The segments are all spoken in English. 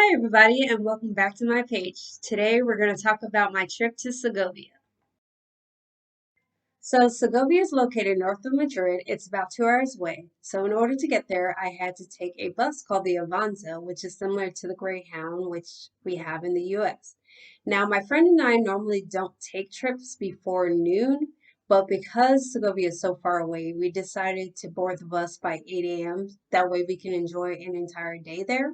Hi everybody and welcome back to my page. Today we're going to talk about my trip to Segovia. So Segovia is located north of Madrid. It's about 2 hours away. So in order to get there, I had to take a bus called the Avanza, which is similar to the Greyhound, which we have in the US. Now my friend and I normally don't take trips before noon, but because Segovia is so far away, we decided to board the bus by 8 a.m. That way we can enjoy an entire day there.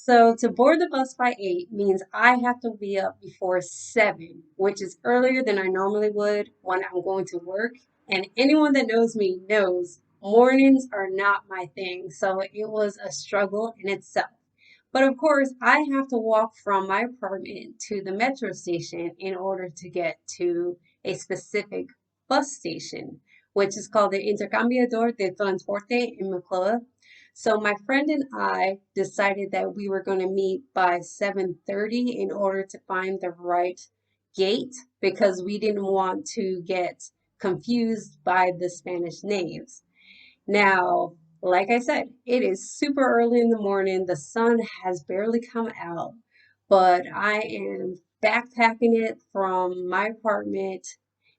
So to board the bus by 8 means I have to be up before 7, which is earlier than I normally would when I'm going to work. And anyone that knows me knows mornings are not my thing. So it was a struggle in itself. But of course, I have to walk from my apartment to the metro station in order to get to a specific bus station, which is called the Intercambiador de Transporte in Moncloa. So my friend and I decided that we were going to meet by 7:30 in order to find the right gate because we didn't want to get confused by the Spanish names. Now, like I said, it is super early in the morning. The sun has barely come out, but I am backpacking it from my apartment.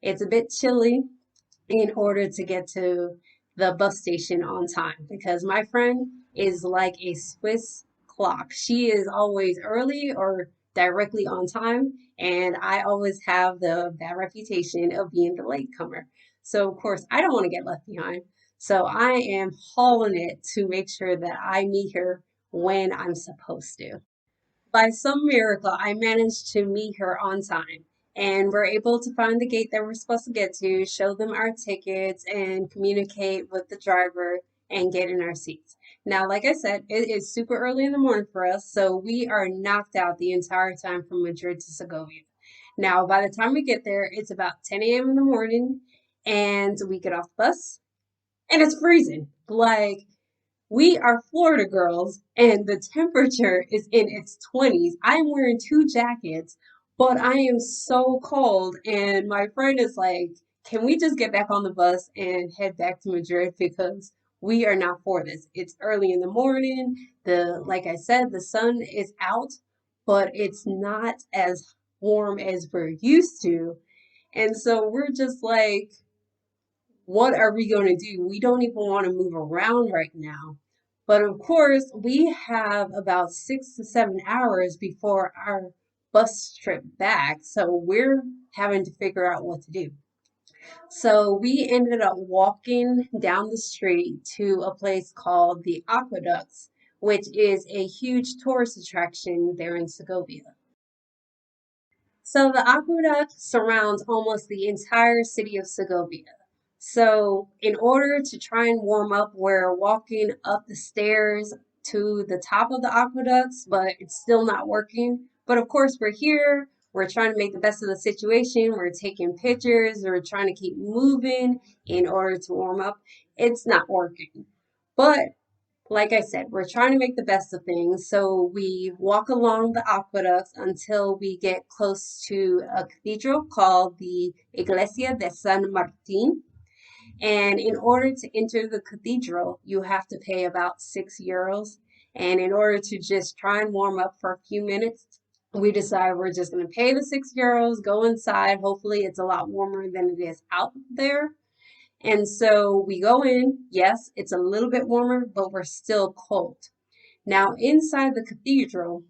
It's a bit chilly in order to get to the bus station on time because my friend is like a Swiss clock. She is always early or directly on time, and I always have the bad reputation of being the latecomer. So, of course, I don't want to get left behind. So, I am hauling it to make sure that I meet her when I'm supposed to. By some miracle, I managed to meet her on time. And we're able to find the gate that we're supposed to get to, show them our tickets, and communicate with the driver and get in our seats. Now, like I said, it is super early in the morning for us, so we are knocked out the entire time from Madrid to Segovia. Now, by the time we get there, it's about 10 a.m. in the morning, and we get off the bus, and it's freezing. Like, we are Florida girls, and the temperature is in its 20s. I'm wearing two jackets, but I am so cold. And my friend is like, can we just get back on the bus and head back to Madrid because we are not for this. It's early in the morning. Like I said, the sun is out, but it's not as warm as we're used to. And so we're just like, what are we going to do? We don't even want to move around right now. But of course, we have about 6 to 7 hours before our bus trip back. So we're having to figure out what to do. So we ended up walking down the street to a place called the Aqueducts, which is a huge tourist attraction there in Segovia. So the aqueduct surrounds almost the entire city of Segovia. So in order to try and warm up, we're walking up the stairs to the top of the aqueducts, but it's still not working. But of course, we're here. We're trying to make the best of the situation. We're taking pictures. We're trying to keep moving in order to warm up. It's not working. But like I said, we're trying to make the best of things. So we walk along the aqueducts until we get close to a cathedral called the Iglesia de San Martin. And in order to enter the cathedral, you have to pay about €6. And in order to just try and warm up for a few minutes, we decide we're just going to pay the €6, go inside. Hopefully, it's a lot warmer than it is out there. And so we go in. Yes, it's a little bit warmer, but we're still cold. Now, inside the cathedral,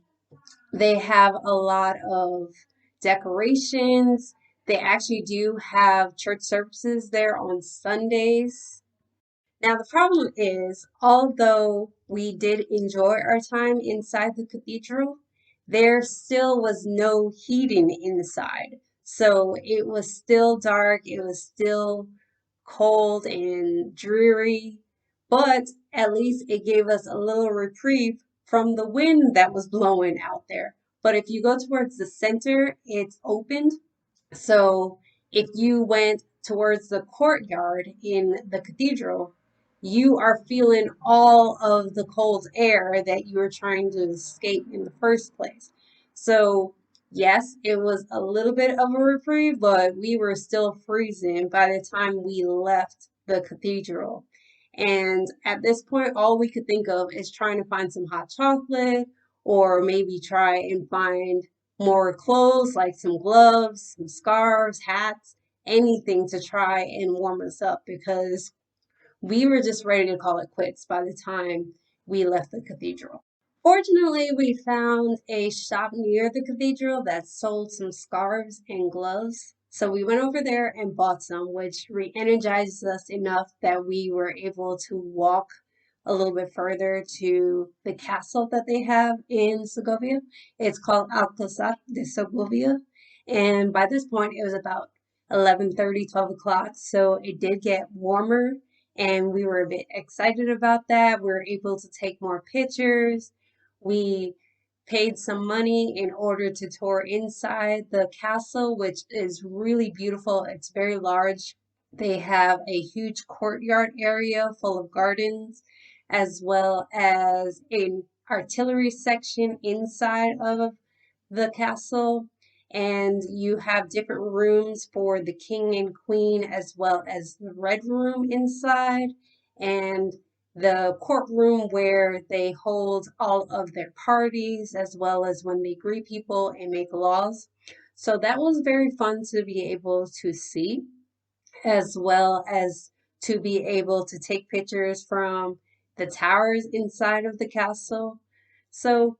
they have a lot of decorations. They actually do have church services there on Sundays. Now, the problem is, although we did enjoy our time inside the cathedral, there still was no heating inside. So it was still dark, it was still cold and dreary, but at least it gave us a little reprieve from the wind that was blowing out there. But if you go towards the center, it's opened. So if you went towards the courtyard in the cathedral, you are feeling all of the cold air that you were trying to escape in the first place. So, yes, it was a little bit of a reprieve, but we were still freezing by the time we left the cathedral. And at this point, all we could think of is trying to find some hot chocolate or maybe try and find more clothes like some gloves, some scarves, hats, anything to try and warm us up because we were just ready to call it quits by the time we left the cathedral. Fortunately, we found a shop near the cathedral that sold some scarves and gloves. So we went over there and bought some, which re energized us enough that we were able to walk a little bit further to the castle that they have in Segovia. It's called Alcázar de Segovia. And by this point, it was about 11:30, 12 o'clock. So it did get warmer and we were a bit excited about that. We were able to take more pictures. We paid some money in order to tour inside the castle, which is really beautiful. It's very large. They have a huge courtyard area full of gardens, as well as an artillery section inside of the castle. And you have different rooms for the king and queen, as well as the red room inside. And the courtroom where they hold all of their parties as well as when they greet people and make laws. So that was very fun to be able to see, as well as to be able to take pictures from the towers inside of the castle. So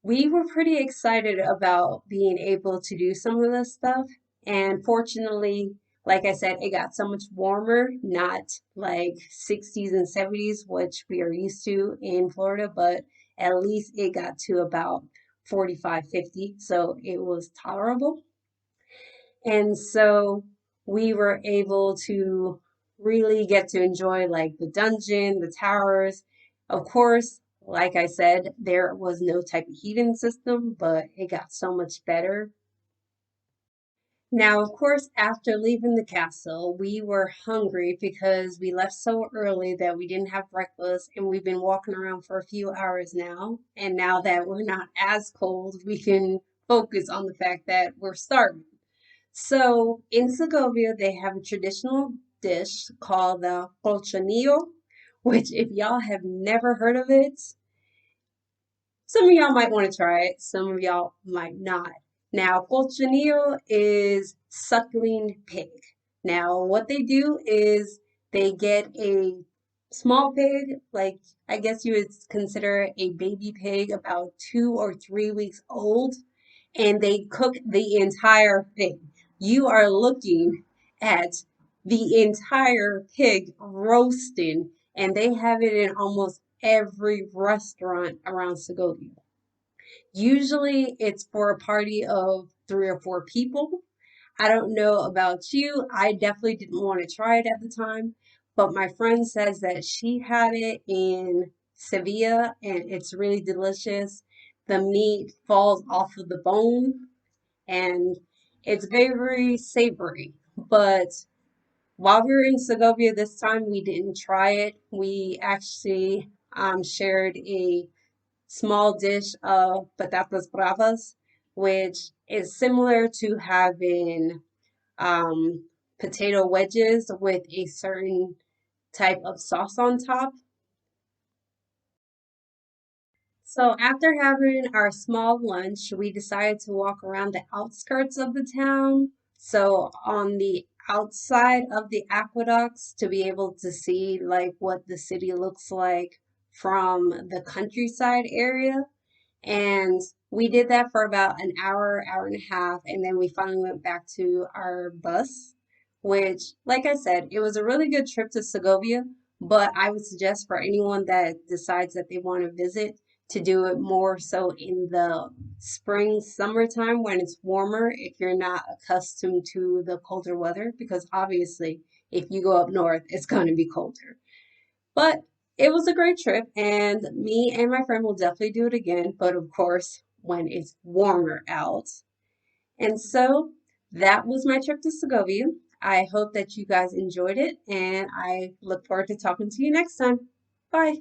we were pretty excited about being able to do some of this stuff. And fortunately, like I said, it got so much warmer, not like 60s and 70s, which we are used to in Florida, but at least it got to about 45, 50. So it was tolerable. And so we were able to really get to enjoy like the dungeon, the towers. Of course, like I said, there was no type of heating system, but it got so much better. Now, of course, after leaving the castle, we were hungry because we left so early that we didn't have breakfast, and we've been walking around for a few hours now. And now that we're not as cold, we can focus on the fact that we're starving. So in Segovia, they have a traditional dish called the colchonillo, which if y'all have never heard of it, some of y'all might want to try it, some of y'all might not. Now, colchonillo is suckling pig. Now, what they do is they get a small pig, like I guess you would consider a baby pig about 2 or 3 weeks old, and they cook the entire pig. You are looking at the entire pig roasting, and they have it in almost every restaurant around Segovia. Usually it's for a party of 3 or 4 people. I don't know about you. I definitely didn't want to try it at the time, but my friend says that she had it in Sevilla and it's really delicious. The meat falls off of the bone and it's very savory. But while we were in Segovia this time, we didn't try it. We actually shared a small dish of patatas bravas, which is similar to having potato wedges with a certain type of sauce on top. So after having our small lunch, we decided to walk around the outskirts of the town. So on the outside of the aqueducts to be able to see like what the city looks like from the countryside area. And we did that for about an hour, hour and a half, and then we finally went back to our bus, which, like I said, it was a really good trip to Segovia, but I would suggest for anyone that decides that they want to visit to do it more so in the spring, summertime when it's warmer, if you're not accustomed to the colder weather, because obviously, if you go up north, it's going to be colder. But it was a great trip, and me and my friend will definitely do it again, but of course, when it's warmer out. And so that was my trip to Segovia. I hope that you guys enjoyed it, and I look forward to talking to you next time. Bye.